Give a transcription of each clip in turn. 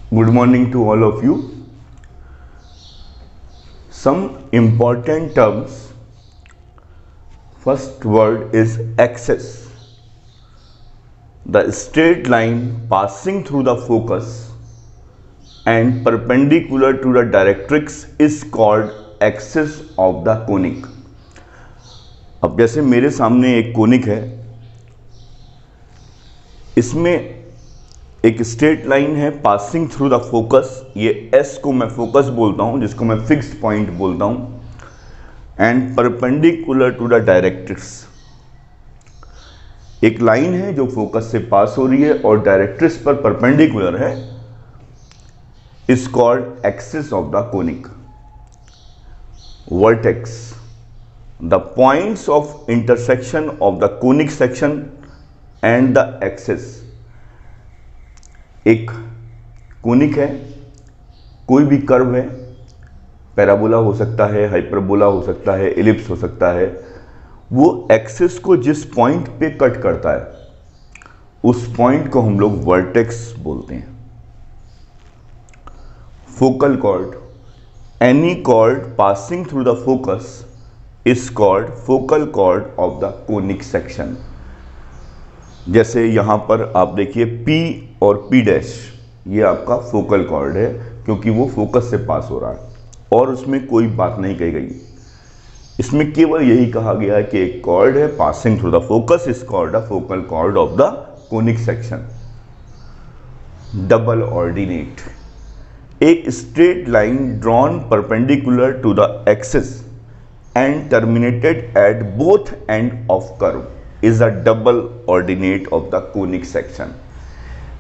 Good morning to all of you. Some important terms. First word is axis. The straight line passing through the focus and perpendicular to the directrix is called axis of the conic. अब जैसे मेरे सामने एक conic है, इसमें एक straight line है passing through the focus. ये एस को मैं फोकस बोलता हूं, जिसको मैं फिक्स्ड पॉइंट बोलता हूं. And perpendicular to the directrix, एक लाइन है जो फोकस से पास हो रही है और डायरेक्ट्रिक्स पर परपेंडिकुलर है, is called axis of the conic. Vertex, the points of intersection of the conic section and the axis. एक कोनिक है, कोई भी कर्व है, पैराबोला हो सकता है, हाइपरबोला हो सकता है, एलिप्स हो सकता है, वो एक्सिस को जिस पॉइंट पे कट करता है उस पॉइंट को हम लोग वर्टेक्स बोलते हैं. Focal cord, any cord passing through the focus is called focal chord of the conic section. जैसे यहां पर आप देखिए P और P डैश, ये आपका फोकल कॉर्ड है क्योंकि वो फोकस से पास हो रहा है और उसमें कोई बात नहीं कही गई. इसमें केवल यही कहा गया है कि एक कॉर्ड है passing through the focus is called the focal chord of the conic section. Double ordinate, एक straight line drawn perpendicular to the axis and terminated at both end of curve is a double ordinate of the conic section.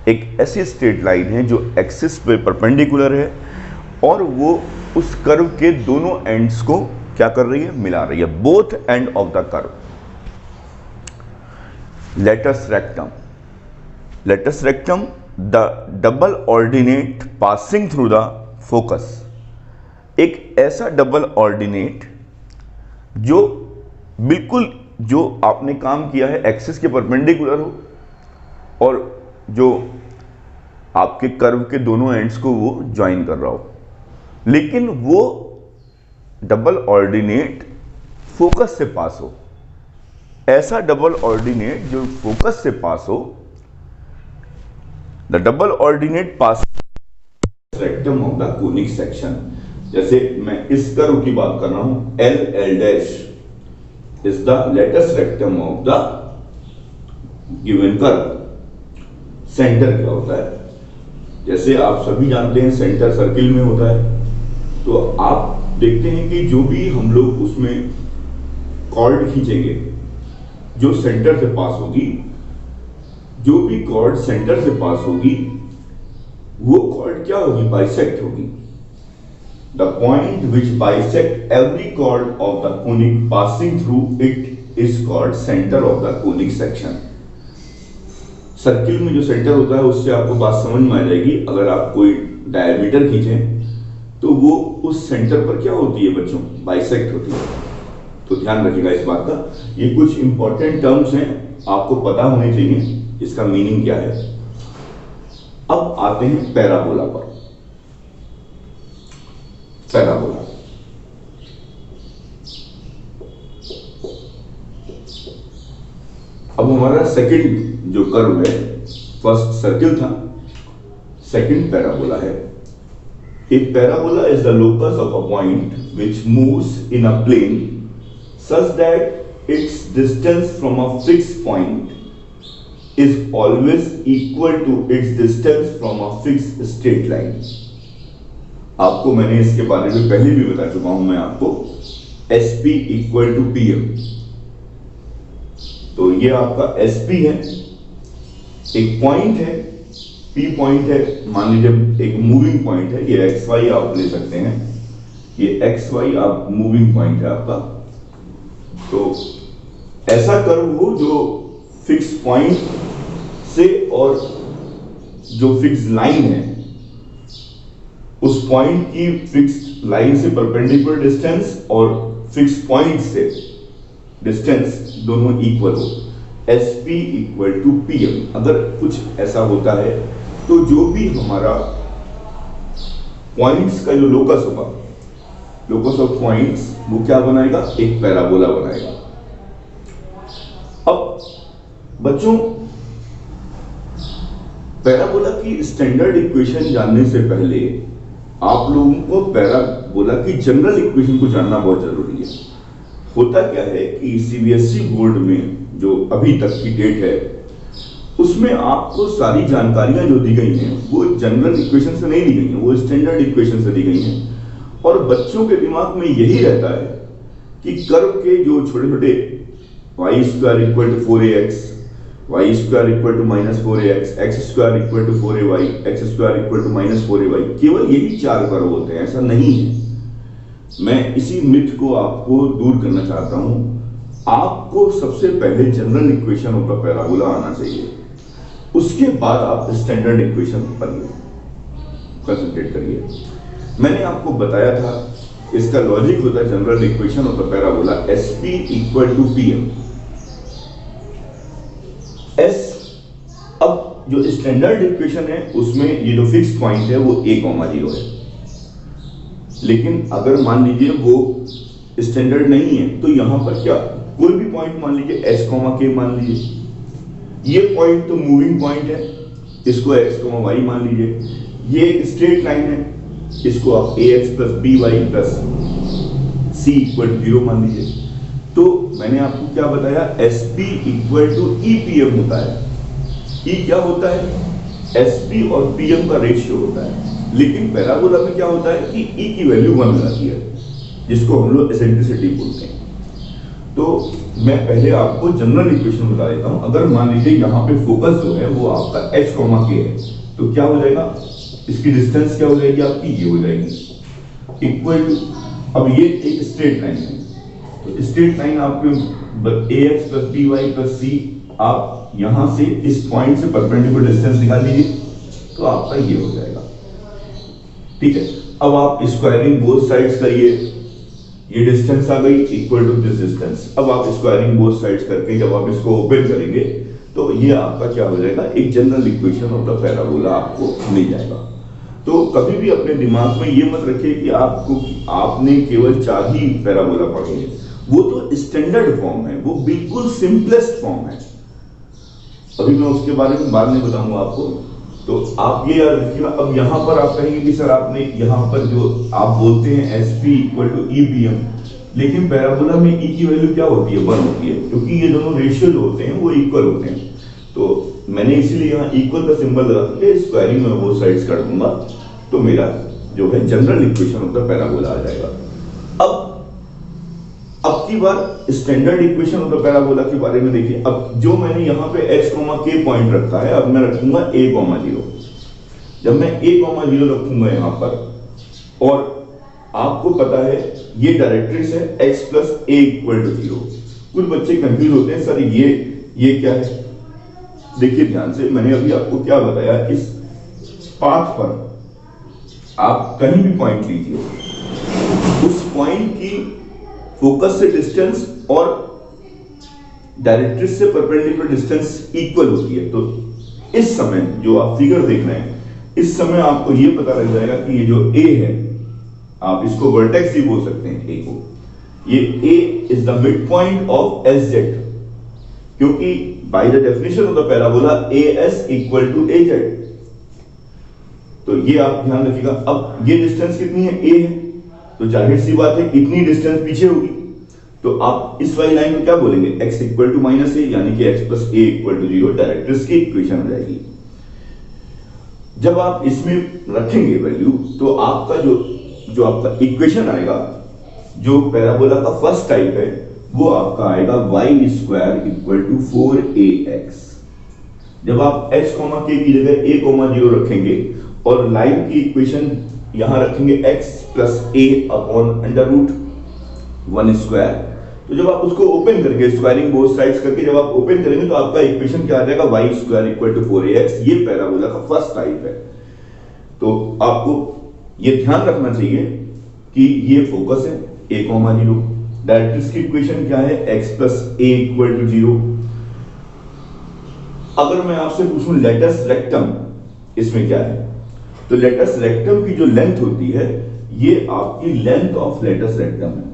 एक ऐसी straight line है जो axis पे perpendicular है और वो उस कर्व के दोनों एंड्स को क्या कर रही है, मिला रही है, both end of the curve. Latus rectum, latus rectum, the double ordinate passing through the focus. एक ऐसा डबल ऑर्डिनेट जो बिल्कुल जो आपने काम किया है एक्सिस के परपेंडिकुलर हो और जो आपके कर्व के दोनों एंड्स को वो ज्वाइन कर रहा हो, लेकिन वो डबल ऑर्डिनेट फोकस से पास हो. ऐसा डबल ऑर्डिनेट जो फोकस से पास हो, the double ordinate pass rectum of the conic section. जैसे मैं इस कर्व की बात कर रहा हूं, L dash is the latus rectum of the given curve. Centre क्या होता है, जैसे आप सभी जानते हैं सेंटर सर्किल में होता है. तो आप देखते हैं कि जो भी हम लोग उसमें कॉर्ड खींचेंगे जो सेंटर से पास होगी, जो भी कॉर्ड सेंटर से पास होगी वो कॉर्ड क्या होगी, बाइसेक्ट होगी. The point which bisect every chord of the conic passing through it is called center of the conic section. Circle में जो सेंटर होता है उससे आपको बात समझ में आ जाएगी. अगर आप कोई डायमीटर खींचें तो वो उस सेंटर पर क्या होती है बच्चों, बाइसेक्ट होती है. तो ध्यान रखिएगा इस बात का. ये कुछ इंपॉर्टेंट टर्म्स हैं, आपको पता होने चाहिए इसका मीनिंग क्या है. अब आते हैं पैराबोला पर. पैराबोला, अब हमारा सेकंड जो कर्व है, फर्स्ट सर्किल था, सेकंड पैराबोला है. A parabola is the locus of a point which moves in a plane such that its distance from a fixed point is always equal to its distance from a fixed straight line. आपको मैंने इसके बारे में पहले भी बता चुका हूं मैं आपको, SP इक्वल टू PM. तो ये आपका SP है, एक पॉइंट है, P पॉइंट है, मान लीजिए एक मूविंग पॉइंट है, ये XY आप ले सकते हैं, ये XY आप मूविंग पॉइंट है आपका. तो ऐसा कर्व हो जो फिक्स पॉइंट से और जो फिक्स लाइन है उस पॉइंट की फिक्स्ड लाइन से परपेंडिकुलर डिस्टेंस और फिक्स पॉइंट से डिस्टेंस दोनों इक्वल हो. SP equal to PM. अगर कुछ ऐसा होता है तो जो भी हमारा पॉइंट्स का जो लोकस होगा, लोकस ऑफ पॉइंट्स, वो क्या बनाएगा, एक पैराबोला बनाएगा। अब बच्चों, पैराबोला की स्टैंडर्ड इक्वेशन जानने से पहले आप लोगों को पैराबोला की जनरल इक्वेशन को जानना बहुत जरूरी है। होता क्या है कि सीबीएसई बोर्ड में जो अभी तक की डेट है, उसमें आपको सारी जानकारियां जो दी गई हैं वो जनरल इक्वेशन से नहीं दी गई हैं, वो स्टैंडर्ड इक्वेशन से दी गई हैं। और बच्चों के दिमाग में यही रहता है कि कर्व के जो छोटे छोटे Y square equal to 4ax, Y square equal to -4ax, X square equal to 4ay, X square equal to -4ay, केवल यही 4 कर्व होते हैं, ऐसा नहीं है। मैं इसी मिथ को आपको दूर करना चाहता हूं। आपको सबसे पहले general equation of the parabola आना चाहिए, उसके बाद आप स्टैंडर्ड इक्वेशन पर कंसंट्रेट करिए। मैंने आपको बताया था इसका लॉजिक होता है general equation of the parabola SP equal to PM। S, अब जो स्टैंडर्ड इक्वेशन है उसमें ये जो फिक्स पॉइंट है वो a,0 है, लेकिन अगर मान लीजिए वो स्टैंडर्ड नहीं है तो यहां पर क्या, कोई भी पॉइंट मान लीजिए S, K मान लीजिए, ये पॉइंट तो मूविंग पॉइंट है, इसको x, y मान लीजिए। ये एक स्ट्रेट लाइन है, इसको आप ax plus by plus c equal to 0 मान लीजिए। तो मैंने आपको क्या बताया, SP इक्वल टू EPM होता है। E क्या होता है, SP और PM का रेशियो होता है। लेकिन पैराबोला में क्या होता है कि E की वैल्यू 1 हो जाती है, जिसको हम लोग एसेंट्रिसिटी बोलते हैं। तो मैं पहले आपको जनरल इक्वेशन बता देता हूं। अगर मान लीजिए यहाँ पे फोकस जो है वो आपका h, K है, तो क्या हो जाएगा, इसकी डिस्टेंस क्या हो जाएगी आपकी, ये हो जाएगी इक्वल टू, अब ये एक स्ट्रेट लाइन है, तो स्ट्रेट लाइन आपके ax plus by plus c, आप यहां से इस पॉइंट से परपेंडिकुलर डिस्टेंस निकाल लीजिए, तो आपका ये हो जाएगा। ठीक है, अब आप स्क्वायरिंग बोथ साइड्स करिए, ये डिस्टेंस आ गई इक्वल टू दिस डिस्टेंस। अब आप स्क्वायरिंग बोथ साइड्स करके जब आप इसको ओपन करेंगे तो ये आपका क्या हो जाएगा, एक general equation of the parabola आपको मिल जाएगा। तो कभी भी अपने दिमाग में ये मत रखिए कि आपने केवल 4 ही पैराबोला पढ़े हैं, वो तो स्टैंडर्ड फॉर्म है, वो बिल्कुल सिंपलेस्ट फॉर्म है। अभी मैं उसके बारे में बाद में बताऊंगा आपको। तो आप ये याद रखिएगा। अब यहां पर आप कहेंगे कि सर आपने यहां पर जो आप बोलते हैं SP इक्वल टू EPM, लेकिन पैराबोला में E की वैल्यू क्या होती है, 1 होती है, क्योंकि ये दोनों रेशियो जो होते हैं वो इक्वल होते हैं। तो मैंने इसीलिए यहाँ इक्वल का सिंबल लगा के स्क्वायरिंग में वो साइड्स कर दूंगा, तो मेरा जो है general equation of the parabola आ जाएगा। अब की बार standard equation of the parabola के बारे में देखिए। अब जो मैंने यहाँ पे x, K पॉइंट रखा है, अब मैं रखूंगा a,0। जब मैं a,0 रखूंगा यहाँ पर, और आपको पता है ये डायरेक्ट्रिक्स है x plus a equal to 0। कुछ बच्चे कंफ्यूज होते हैं, सर ये क्या है। देखिए ध्यान से, मैंने अभी आपको क्या बताया, इस पाथ पर आप कहीं भी पॉइंट लीजिए, उस पॉइंट की फोकस से डिस्टेंस और डायरेक्ट्रिक्स से परपेंडिकुलर डिस्टेंस इक्वल होती है। तो इस समय जो आप फिगर देख रहे हैं, इस समय आपको ये पता लग जाएगा कि ये जो A है, आप इसको वर्टेक्स ही बोल सकते हैं A को, ये A is the mid point of SZ, क्योंकि by the definition of the parabola AS equal to AZ। तो ये आप ध्यान रखिएगा। अब ये डिस्टेंस कितनी है, A है, तो जाहिर सी बात है इतनी डिस्टेंस पीछे होगी, तो आप इस वाली लाइन को क्या बोलेंगे, x इक्वल टू -a, यानी कि x plus a equal to 0 directrix की इक्वेशन हो जाएगी। जब आप इसमें रखेंगे वैल्यू, तो आपका जो आपका इक्वेशन आएगा, जो पैराबोला का फर्स्ट टाइप है, वो आपका आएगा y square equal to 4ax। जब आप x, k की जगह a,0 रखेंगे और लाइन की इक्वेशन यहां रखेंगे x plus a upon under root 1 square, तो जब आप उसको ओपन करके स्क्वायरिंग बोथ साइड्स करके जब आप ओपन करेंगे, तो आपका इक्वेशन क्या आ जाएगा, y square equal to 4ax। ये पैराबोला का फर्स्ट टाइप है। तो आपको ये ध्यान रखना चाहिए कि ये फोकस है a,0, डायरेक्ट्रिक्स की इक्वेशन क्या है, x plus a equal to 0। अगर मैं आपसे पूछूं लेटस रेक्टम इसमें क्या है, तो लेटस रेक्टम की जो लेंथ होती है ये आपकी लेंथ ऑफ लेटस रेक्टम है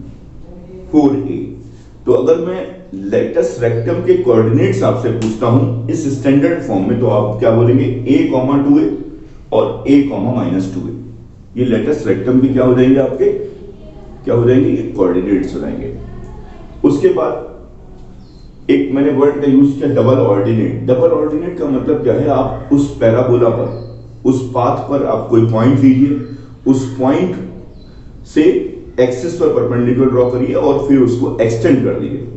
4a। तो अगर मैं लेटस रेक्टम के कोऑर्डिनेट्स आपसे पूछता हूं इस स्टैंडर्ड फॉर्म में, तो आप क्या बोलेंगे, a, 2a और a, -2a। ये लेटस रेक्टम भी क्या हो जाएंगे आपके, क्या हो जाएंगे, ये कोऑर्डिनेट्स हो जाएंगे। उसके बाद एक मैंने वर्ड का यूज किया डबल ऑर्डिनेट। डबल ऑर्डिनेट का मतलब क्या है, आप उस पैराबोला पर, उस पाथ पर आप कोई पॉइंट लीजिए, उस पॉइंट से एक्सिस पर परपेंडिकुलर ड्रॉ करिए और फिर उसको एक्सटेंड कर दीजिए।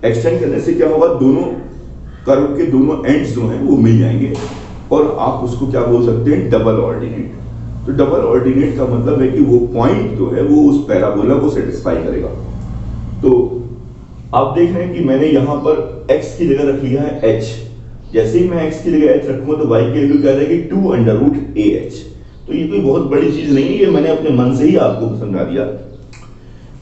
एक्सटेंड करने से क्या होगा, दोनों कर्व के दोनों एंड्स जो हैं वो मिल जाएंगे और आप उसको क्या बोल सकते हैं, डबल ऑर्डिनेट। तो डबल ऑर्डिनेट का मतलब है कि वो पॉइंट जो है वो उस पैराबोला को सेटिस्फाई करेगा। तो आप देख रहे हैं कि मैंने यहां पर x की जगह रख लिया है h। जैसे ही मैं x की जगह h रखूंगा तो y की वैल्यू क्या रहेगी, 2√ah। तो ये कोई बहुत बड़ी चीज नहीं है, ये मैंने अपने मन से ही आपको समझा दिया।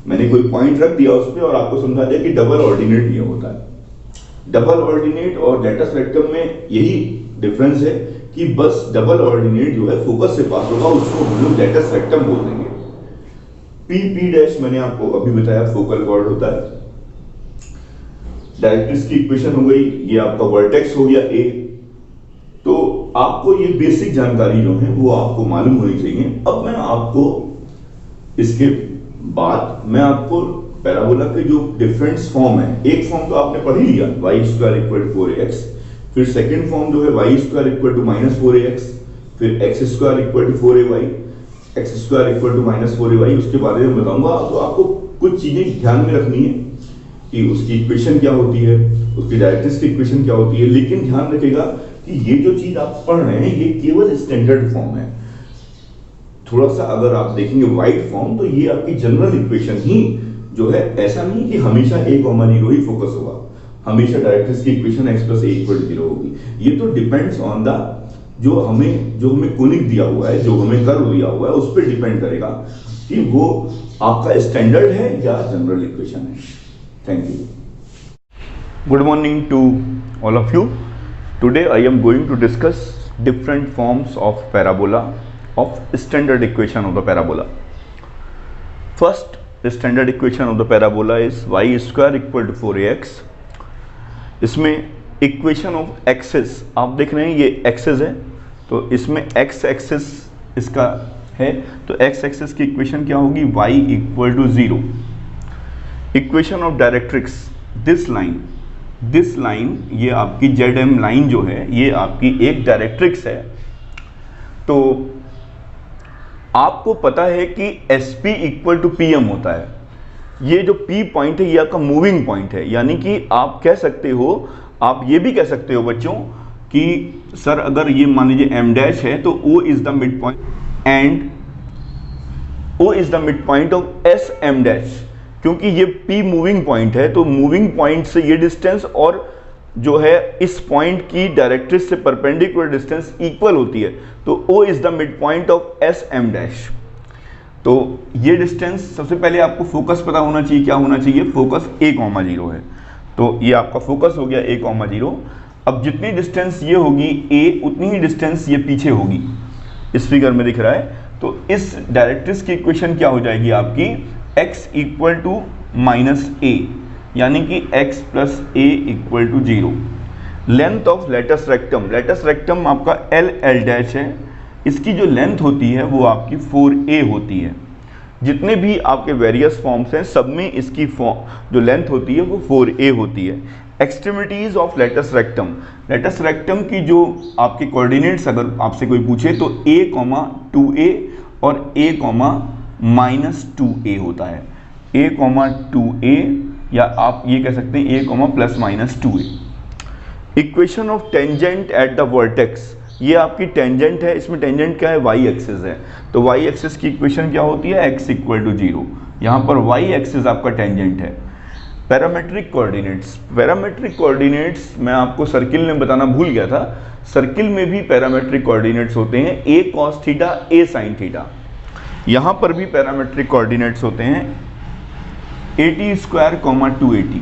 मैंने कोई पॉइंट रख दिया उस पर और आपको समझा दिया कि डबल ऑर्डिनेट ये होता है। डबल ऑर्डिनेट और लेटस रेक्टम में यही डिफरेंस है कि बस डबल ऑर्डिनेट जो है फोकस से पास होगा, उसको हम लोग लेटस रेक्टम बोल देंगे। p मैंने आपको अभी बताया फोकल कॉर्ड होता है। डायरेक्ट्रिक्स की इक्वेशन हो गई, ये आपका वर्टेक्स हो गया a। तो आपको ये बेसिक जानकारी जो है वो आपको मालूम होनी चाहिए। अब मैं आपको इसके बाद मैं आपको पैराबोला के जो डिफरेंट फॉर्म है, एक फॉर्म तो आपने पढ़ ही लिया y² = 4ax, फिर सेकंड फॉर्म जो है y² = -4ax, फिर x² = 4ay, x² = -4ay, उसके बारे में बताऊंगा। तो आपको कुछ चीजें ध्यान में रखनी है कि उसकी इक्वेशन क्या होती है, उसकी डायरेक्ट्रिक्स की इक्वेशन क्या होती है। लेकिन ध्यान रखिएगा कि ये जो चीज आप पढ़ रहे हैं ये केवल स्टैंडर्ड फॉर्म है। थोड़ा सा अगर आप देखेंगे वाइड फॉर्म तो ये आपकी जनरल इक्वेशन ही जो है, ऐसा नहीं कि हमेशा a, 0 ही फोकस होगा, हमेशा डायरेक्ट्रिक्स की इक्वेशन x + a = 0 होगी। ये तो डिपेंड्स ऑन द जो हमें कोनिक दिया हुआ है, जो हमें कर्व दिया हुआ है, उस पर डिपेंड करेगा कि वो आपका स्टैंडर्ड है या जनरल इक्वेशन है। Thank you. Good morning to all of you. Today I am going to discuss different forms of parabola, of standard equation of the parabola. First standard equation of the parabola is y² = 4ax. इसमें equation of axis आप देख रहे हैं, ये axis है तो इसमें x axis इसका है, तो x एक्सिस की इक्वेशन क्या होगी, y = 0। Equation of directrix, this line ये आपकी ZM लाइन जो है ये आपकी एक डायरेक्ट्रिक्स है। तो आपको पता है कि SP = PM होता है। ये जो P पॉइंट है ये आपका मूविंग पॉइंट है, यानी कि आप कह सकते हो, आप ये भी कह सकते हो बच्चों कि सर अगर ये मान लीजिए M' है तो O is the mid point and O is the mid point of SM', क्योंकि ये P मूविंग पॉइंट है तो मूविंग पॉइंट से ये डिस्टेंस और जो है इस पॉइंट की डायरेक्ट्रिक्स से परपेंडिकुलर डिस्टेंस इक्वल होती है, तो O is the mid point of SM'। तो ये डिस्टेंस, सबसे पहले आपको फोकस पता होना चाहिए, क्या होना चाहिए, फोकस a, 0 है। तो ये आपका फोकस हो गया a, 0। अब जितनी डिस्टेंस ये होगी a, उतनी ही डिस्टेंस ये पीछे होगी, इस फिगर में दिख रहा है। तो इस डायरेक्ट्रिक्स की इक्वेशन क्या हो जाएगी आपकी, x = -a, यानी कि x + a = 0। Length of latus rectum आपका LL' है, इसकी जो लेंथ होती है वो आपकी 4a होती है। जितने भी आपके वेरियस फॉर्म्स हैं सब में इसकी जो लेंथ होती है वो 4a होती है। एक्सट्रीमिटीज ऑफ लेटस रेक्टम की जो आपके कोऑर्डिनेट्स अगर आपसे कोई पूछे तो a, 2a और a, -2a होता है। a, 2a या आप ये कह सकते हैं a, ±2a। Equation of tangent at the vertex, ये आपकी टेंजेंट है, इसमें टेंजेंट क्या है, y एक्सिस है। तो y एक्सिस की इक्वेशन क्या होती है, x = 0। यहाँ पर y एक्सिस आपका टेंजेंट है। पैरामेट्रिक कोऑर्डिनेट्स मैं आपको सर्किल में बताना भूल गया था। सर्किल में भी पैरामेट्रिक कोऑर्डिनेट्स होते हैं, a cos θ, a sin θ। यहाँ पर भी पैरामेट्रिक कोऑर्डिनेट्स होते हैं 80², 280।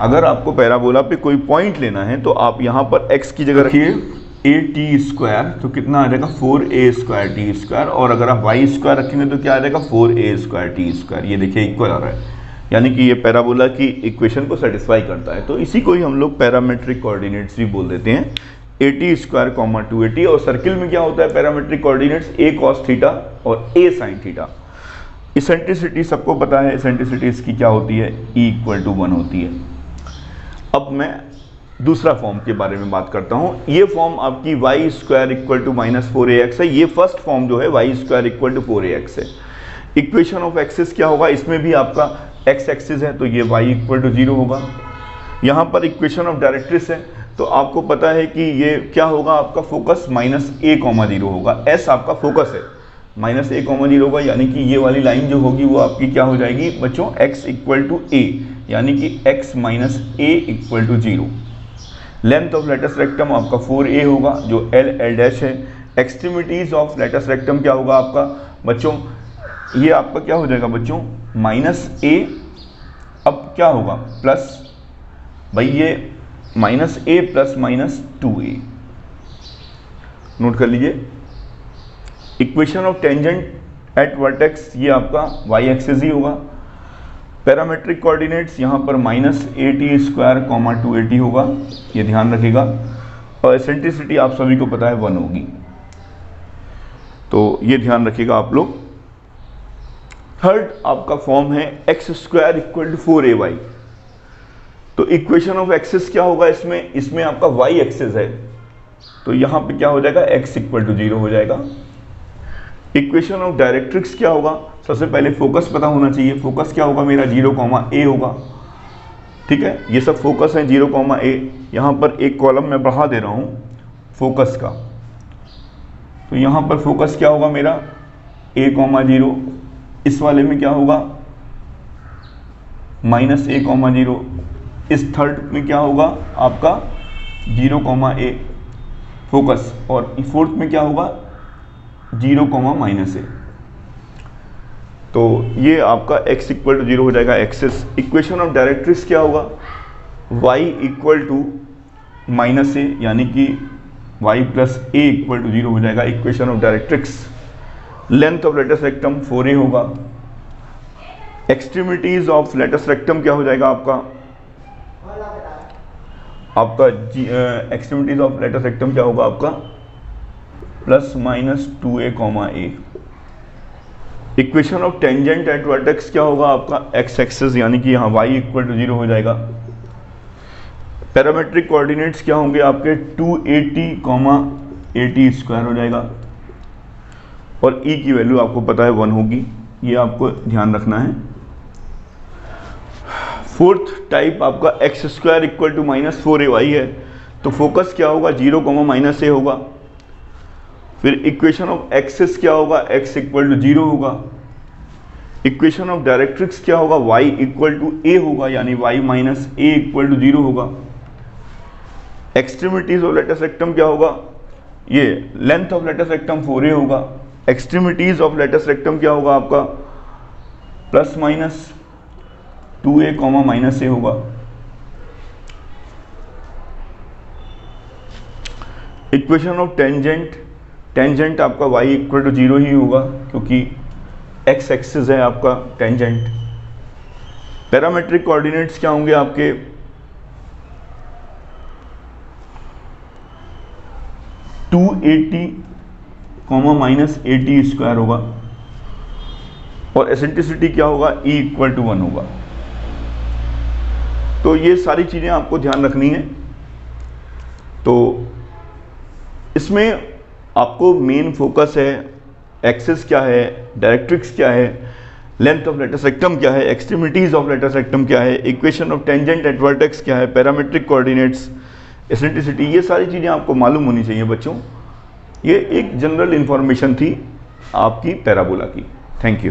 अगर आपको पैराबोला पे कोई पॉइंट लेना है तो आप यहाँ पर x की जगह रखिए ए टी स्क्वायर, तो कितना आ जाएगा 4a स्क्वायर टी स्क्वायर, और अगर आप वाई स्क्वायर रखेंगे तो क्या आ जाएगा 4a स्क्वायर टी स्क्वायर। ये देखिए इक्वल आ रहा है, यानी कि ये पैराबोला की इक्वेशन को सेटिस्फाई करता है। तो इसी को ही हम लोग पैरामेट्रिक कोऑर्डिनेट्स भी बोल देते हैं, A T square comma 2at। और सर्किल में क्या होता है parametric coordinates, a cos theta और a sin थीटा। इसेंट्रिसिटी सबको पता है, इसेंट्रिसिटी इसकी क्या होती है, E = 1 होती है। अब मैं दूसरा फॉर्म के बारे में बात करता हूं। ये फॉर्म आपकी y² = -4ax है। ये फर्स्ट फॉर्म जो है y² = 4ax है। इक्वेशन ऑफ एक्सिस क्या होगा, इसमें भी आपका x एक्सिस है तो ये y = 0 होगा। यहाँ पर इक्वेशन ऑफ डायरेक्ट्रिक्स है, तो आपको पता है कि ये क्या होगा, आपका फोकस -a,0 होगा। s आपका फोकस है, -a,0 होगा, यानी कि ये वाली लाइन जो होगी वो आपकी क्या हो जाएगी बच्चों, x = a, यानी कि x - a = 0। Length of latus rectum आपका 4a होगा, जो L' है। एक्सट्रीमिटीज ऑफ लेटस रेक्टम क्या होगा आपका बच्चों, ये आपका क्या हो जाएगा बच्चों, -a, अब क्या होगा प्लस, भाई ये -a + -2a, नोट कर लीजिए। Equation of tangent at vertex, ये आपका y एक्सिस ही होगा। पैरामेट्रिक कोऑर्डिनेट्स यहाँ पर -at² 2at होगा, ये ध्यान रखिएगा। और एसेंट्रिसिटी आप सभी को पता है 1 होगी, तो ये ध्यान रखिएगा आप लोग। थर्ड आपका फॉर्म है x² = 4ay। तो इक्वेशन ऑफ एक्सिस क्या होगा इसमें आपका y एक्सिस है, तो यहाँ पे क्या हो जाएगा, x = 0 हो जाएगा। इक्वेशन ऑफ डायरेक्ट्रिक्स क्या होगा, सबसे पहले फोकस पता होना चाहिए। फोकस क्या होगा मेरा, 0,a होगा, ठीक है। ये सब फोकस है 0,a। यहाँ पर एक कॉलम मैं बढ़ा दे रहा हूँ फोकस का, तो यहाँ पर फोकस क्या होगा मेरा, a,0। इस वाले में क्या होगा, -a,0। इस थर्ड में क्या होगा आपका 0,a फोकस, और फोर्थ में क्या होगा 0,-a। तो ये आपका x = 0 हो जाएगा एक्सिस। इक्वेशन ऑफ डायरेक्ट्रिक्स क्या होगा, y = -a, यानी कि y + a = 0 हो जाएगा equation of directrix. Length of latus rectum 4a होगा। एक्सट्रीमिटीज ऑफ लेटस रेक्टम क्या हो जाएगा आपका एक्सट्रीमिटीज ऑफ लेटस रेक्टम क्या होगा आपका, ±2a,a। Equation of tangent at vertex क्या होगा आपका, x एक्सिस, यानी कि यहाँ y = 0 हो जाएगा। पैरामेट्रिक कोऑर्डिनेट्स क्या होंगे आपके, 2at, at² हो जाएगा, और e की वैल्यू आपको पता है 1 होगी, ये आपको ध्यान रखना है। फोर्थ टाइप आपका x² = -4ay है, तो फोकस क्या होगा 0,-a होगा। फिर इक्वेशन ऑफ एक्सिस क्या होगा, x = 0 होगा। इक्वेशन ऑफ डायरेक्ट्रिक्स क्या होगा, y = a होगा, यानी y - a = 0 होगा। एक्सट्रीमिटीज ऑफ लेटस रेक्टम क्या होगा, ये length of latus rectum 4a होगा। एक्सट्रीमिटीज ऑफ लेटस रेक्टम क्या होगा आपका, +-2a, -a होगा। इक्वेशन ऑफ टेंजेंट आपका y = 0 ही होगा, क्योंकि x एक्सिस है आपका टेंजेंट। पैरामेट्रिक कोऑर्डिनेट्स क्या होंगे आपके, (2at, -at² होगा, और एसेंट्रिसिटी क्या होगा, E = 1 होगा। तो ये सारी चीज़ें आपको ध्यान रखनी है। तो इसमें आपको मेन फोकस है, एक्सिस क्या है, डायरेक्ट्रिक्स क्या है, लेंथ ऑफ लेटस रेक्टम क्या है, एक्सट्रीमिटीज ऑफ लेटस रेक्टम क्या है, equation of tangent at vertex क्या है, पैरामेट्रिक कोऑर्डिनेट्स, एसेंट्रिसिटी, ये सारी चीज़ें आपको मालूम होनी चाहिए बच्चों। ये एक जनरल इंफॉर्मेशन थी आपकी पैराबोला की। Thank you.